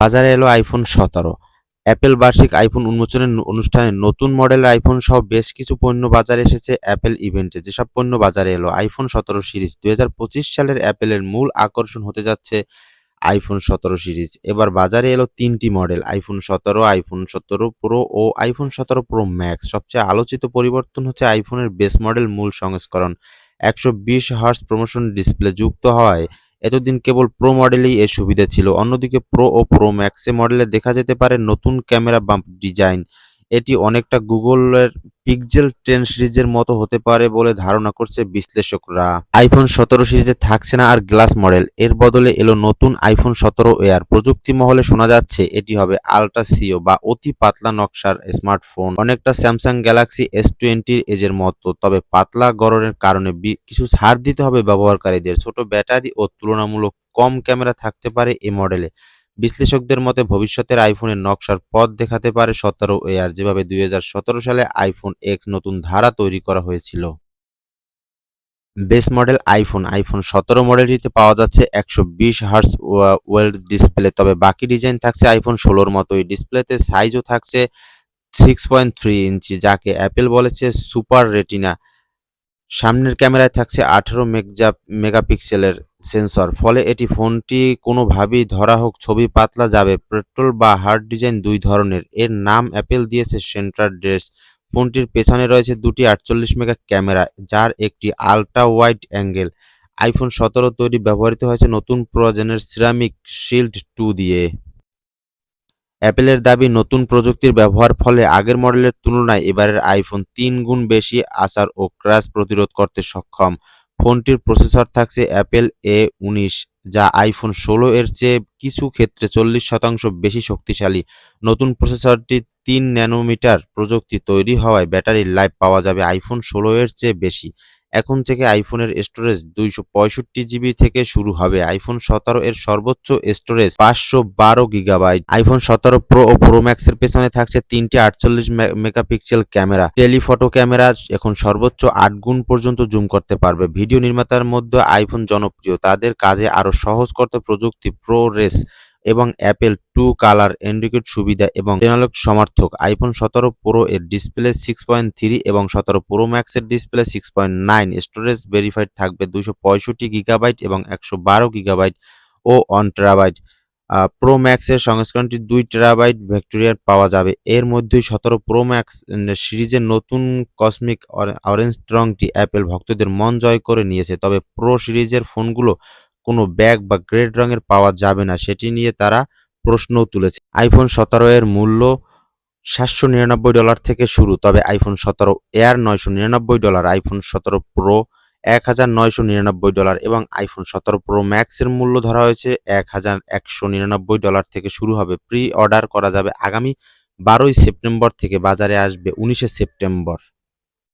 বাজারে এলো iPhone 17। Apple বার্ষিক আইফোন উন্মোচনের অনুষ্ঠানে নতুন মডেলের আইফোন সহ বেশ কিছু পণ্য বাজারে এসেছে অ্যাপেল ইভেন্টে। যেসব পণ্য বাজারে এলো: আইফোন 17 সিরিজ 2025 সালের অ্যাপেলের মূল আকর্ষণ হতে যাচ্ছে আইফোন 17 সিরিজ। এবার বাজারে এলো তিনটি মডেল: আইফোন 17, আইফোন 17 প্রো ও আইফোন 17 প্রো ম্যাক্স। সবচেয়ে আলোচিত পরিবর্তন হচ্ছে আইফোনের বেস মডেল মূল সংস্করণ 120 হার্টজ প্রমোশন ডিসপ্লে যুক্ত হওয়ায় এতদিন কেবল প্রো মডেলেই এর সুবিধা ছিল। অন্যদিকে প্রো ও প্রো ম্যাক্সে মডেলে দেখা যেতে পারে নতুন ক্যামেরা বাম্প ডিজাইন। এটি অনেকটা গুগলের পিক্সেল 10 সিরিজের মতো হতে পারে বলে ধারণা করছে বিশ্লেষকরা। আইফোন 17 সিরিজে থাকছে না আর গ্লাস মডেল, এর বদলে এলো নতুন আইফোন 17 এয়ার। প্রযুক্তি মহলে শোনা যাচ্ছে এটি হবে আলট্রা সিও বা অতি পাতলা নকশার স্মার্টফোন, অনেকটা স্যামসাং গ্যালাক্সি S20 এজের মতো। তবে পাতলা গড়নের কারণে কিছু ছাড় দিতে হবে ব্যবহারকারীদের। ছোট ব্যাটারি ও তুলনামূলক কম ক্যামেরা থাকতে পারে এই মডেলে। বিশ্লেষকদের মতে ভবিষ্যতের আইফোনের নকশার পথ দেখাতে পারে 17 এয়ার, যেভাবে 2017 সালে আইফোন এক্স নতুন ধারা তৈরি করা হয়েছিল। বেস মডেল আইফোন 17 মডেলটিতে পাওয়া যাচ্ছে 120 হার্টজ ওয়েলড ডিসপ্লে, তবে বাকি ডিজাইন থাকছে আইফোন 16-র মতোই। ডিসপ্লেতে সাইজও থাকছে 6.3 ইঞ্চি, যাকে অ্যাপেল বলেছে সুপার রেটিনা। সামনের ক্যামেরায় থাকছে 18 মেগাপিক্সেলের সেন্সর, ফলে এটি ফোনটি কোনোভাবেই ধরা হোক ছবি পাতলা যাবে। পেট্রোল বা হার্ড ডিজাইন দুই ধরনের। এর নাম অ্যাপেল দিয়েছে সেন্ট্রাল ডেস। ফোনটির পেছনে রয়েছে দুটি 48 মেগা ক্যামেরা, যার একটি আল্ট্রা ওয়াইড অ্যাঙ্গেল। আইফোন 17 তৈরি ব্যবহৃত হয়েছে নতুন প্রজন্মের সিরামিক শিল্ড 2 দিয়ে। অ্যাপেলের দাবি, নতুন প্রযুক্তির ব্যবহার ফলে আগের মডেলের তুলনায় এবারের আইফোন 3 গুণ বেশি আসার ও ক্র্যাশ প্রতিরোধ করতে সক্ষম। ফোনটির প্রসেসর থাকছে অ্যাপেল A19, যা আইফোন 16 এর চেয়ে কিছু ক্ষেত্রে 40% বেশি শক্তিশালী। নতুন প্রসেসরটি 3 ন্যানোমিটার প্রযুক্তি তৈরি হওয়ায় ব্যাটারির লাইফ পাওয়া যাবে আইফোন 16 এর চেয়ে বেশি। এখন থেকে আইফোনের স্টোরেজ 265 জিবি থেকে শুরু হবে। আইফোন 17 এর সর্বোচ্চ স্টোরেজ 512 গিগাবাইট। আইফোন 17 প্রো ও প্রো ম্যাক্সের পেছনে থাকছে তিনটি 48 মেগাপিক্সেল ক্যামেরা। টেলিফটো ক্যামেরা এখন সর্বোচ্চ 8 গুণ পর্যন্ত জুম করতে পারবে। ভিডিও নির্মাতার মধ্যে আইফোন জনপ্রিয়, তাদের কাজে আরও সহজ করতে প্রযুক্তি প্রোরেস এবং অ্যাপেল 2 কালার এন্ড্রয়েড সুবিধা এবং অ্যানালগ সমর্থক। আইফোন 17 প্রো এর ডিসপ্লে 6.3 এবং 17 প্রো ম্যাক্সের ডিসপ্লে 6.9। স্টোরেজ ভেরিফাইড থাকবে 265 গিগাবাইট এবং 112 গিগাবাইট ও 1 টেরাবাইট। প্রো ম্যাক্সের সংস্করণটি 2 টেরাবাইট ভেক্টোরিয়ার পাওয়া যাবে। এর মধ্যেই 17 প্রো ম্যাক্স সিরিজের নতুন কসমিক অরেঞ্জ রংটি অ্যাপেল ভক্তদের মন জয় করে নিয়েছে। তবে প্রো সিরিজের ফোনগুলো কোনো ব্যাক বা গ্রেড রঙের পাওয়া যাবে না, সেটি নিয়ে তারা প্রশ্নও তুলেছে। আইফোন 17 এর মূল্য $799 থেকে শুরু, তবে আইফোন 17 এয়ার $999, আইফোন 17 প্রো $1999 এবং আইফোন 17 প্রো ম্যাক্সের মূল্য ধরা হয়েছে $1199 থেকে শুরু হবে। প্রি অর্ডার করা যাবে আগামী 12 সেপ্টেম্বর থেকে, বাজারে আসবে 19 সেপ্টেম্বর।